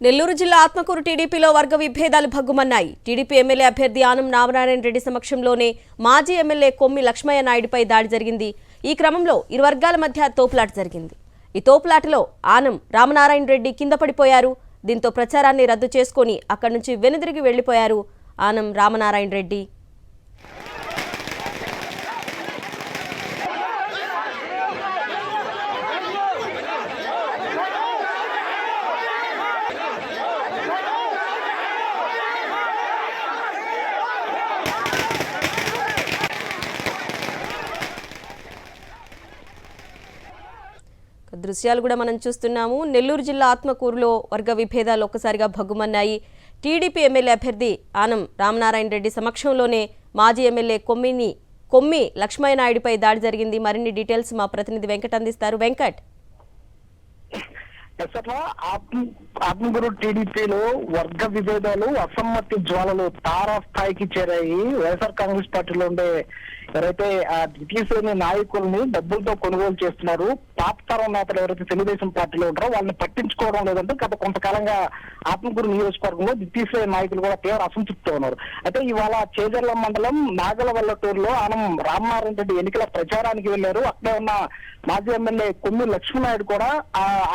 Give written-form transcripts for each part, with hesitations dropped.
నెల్లూరు జిల్లా ఆత్మకూరు టీడీపీలో వర్గ విభేదాలు భగ్గుమన్నాయి. టీడీపీ ఎమ్మెల్యే అభ్యర్థి ఆనం రామనారాయణ రెడ్డి సమక్షంలోనే మాజీ ఎమ్మెల్యే కొమ్మి లక్ష్మయ్య నాయుడుపై దాడి జరిగింది. ఈ క్రమంలో ఇరు వర్గాల మధ్య తోపులాట జరిగింది. ఈ తోపులాటలో ఆనం రామనారాయణ రెడ్డి కింద పడిపోయారు. దీంతో ప్రచారాన్ని రద్దు చేసుకుని అక్కడి నుంచి వెనుదిరిగి వెళ్లిపోయారు ఆనం రామనారాయణ రెడ్డి. దృశ్యాలు కూడా మనం చూస్తున్నాము. నెల్లూరు జిల్లా ఆత్మకూరులో వర్గ విభేదాలు ఒక్కసారిగా భగ్గుమన్నాయి. టీడీపీ ఎమ్మెల్యే అభ్యర్థి ఆనం రామనారాయణ రెడ్డి సమక్షంలోనే మాజీ ఎమ్మెల్యే కొమ్మి లక్ష్మయ్య నాయుడుపై దాడి జరిగింది. మరిన్ని డీటెయిల్స్ మా ప్రతినిధి వెంకట్ అందిస్తారు. వెంకట్, ఆత్మకూరు టీడీపీలో వర్గ విభేదాలు, అసమ్మతి జ్వాలలు తారాస్థాయికి చేరాయి. వైఎస్ఆర్ కాంగ్రెస్ పార్టీలో ఉండే ఎవరైతే ఆ ద్వితీయ శ్రేణి నాయకుల్ని డబ్బులతో కొనుగోలు చేస్తున్నారు, పాత తరం నేతలు ఎవరైతే తెలుగుదేశం పార్టీలో ఉంటారో వాళ్ళని పట్టించుకోవడం లేదంటే గత కొంతకాలంగా ఆత్మకూరు నియోజకవర్గంలో ద్వితీయ శ్రేణి నాయకులు కూడా తీవ్ర అసంతృప్తితో ఉన్నారు. అయితే ఇవాళ చేజర్ల మండలం నాగలవల్లటూరులో ఆనం రామనారాయణ రెడ్డి ఎన్నికల ప్రచారానికి వెళ్లారు. అక్కడే ఉన్న మాజీ ఎమ్మెల్యే కొమ్మి లక్ష్మీనాయుడు కూడా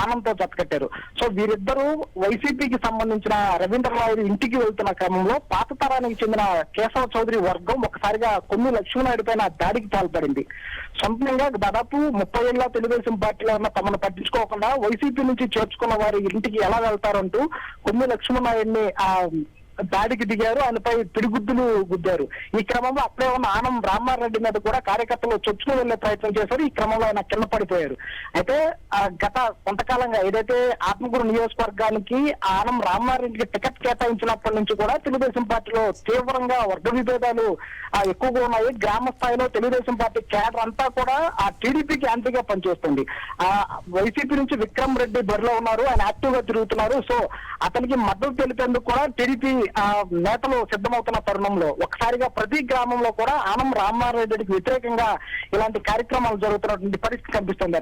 ఆనంతో జతకట్టారు. సో వీరిద్దరూ వైసీపీకి సంబంధించిన రవీంద్రరావు ఇంటికి వెళ్తున్న క్రమంలో పాత తరానికి చెందిన కేశవ చౌదరి వర్గం ఒకసారిగా కొమ్మి లక్ష్మీనాయుడు పైన దాడికి పాల్పడింది. సొంతంగా దాదాపు 30 ఏళ్ల తెలుగుదేశం పార్టీలో ఉన్న తమను పట్టించుకోకుండా వైసీపీ నుంచి చేర్చుకున్న వారి ఇంటికి ఎలా వెళ్తారంటూ కొమ్మి లక్ష్మీనాయుడిని దాడికి దిగారు. ఆయనపై పిడిగుద్దులు గుద్దారు. ఈ క్రమంలో అప్పుడే ఉన్న ఆనం రామారెడ్డి మీద కూడా కార్యకర్తలు చొచ్చుకు వెళ్లే ప్రయత్నం చేశారు. ఈ క్రమంలో ఆయన కింద పడిపోయారు. అయితే గత కొంతకాలంగా ఏదైతే ఆత్మకూరు నియోజకవర్గానికి ఆనం రామారెడ్డికి టికెట్ కేటాయించినప్పటి నుంచి కూడా తెలుగుదేశం పార్టీలో తీవ్రంగా వర్గ విభేదాలు ఎక్కువగా ఉన్నాయి. గ్రామ స్థాయిలో తెలుగుదేశం పార్టీ కేడర్ అంతా కూడా ఆ టీడీపీకి యాంటీగా పనిచేస్తుంది. వైసీపీ నుంచి విక్రమ్ రెడ్డి బరిలో ఉన్నారు. ఆయన యాక్టివ్ గా తిరుగుతున్నారు. సో అతనికి మద్దతు తెలిపేందుకు కూడా టీడీపీ నేతలు సిద్ధమవుతున్న తరుణంలో ఒకసారిగా ప్రతి గ్రామంలో కూడా ఆనం రామారెడ్డికి వ్యతిరేకంగా ఇలాంటి కార్యక్రమాలు జరుగుతున్నటువంటి పరిస్థితి కనిపిస్తుంది.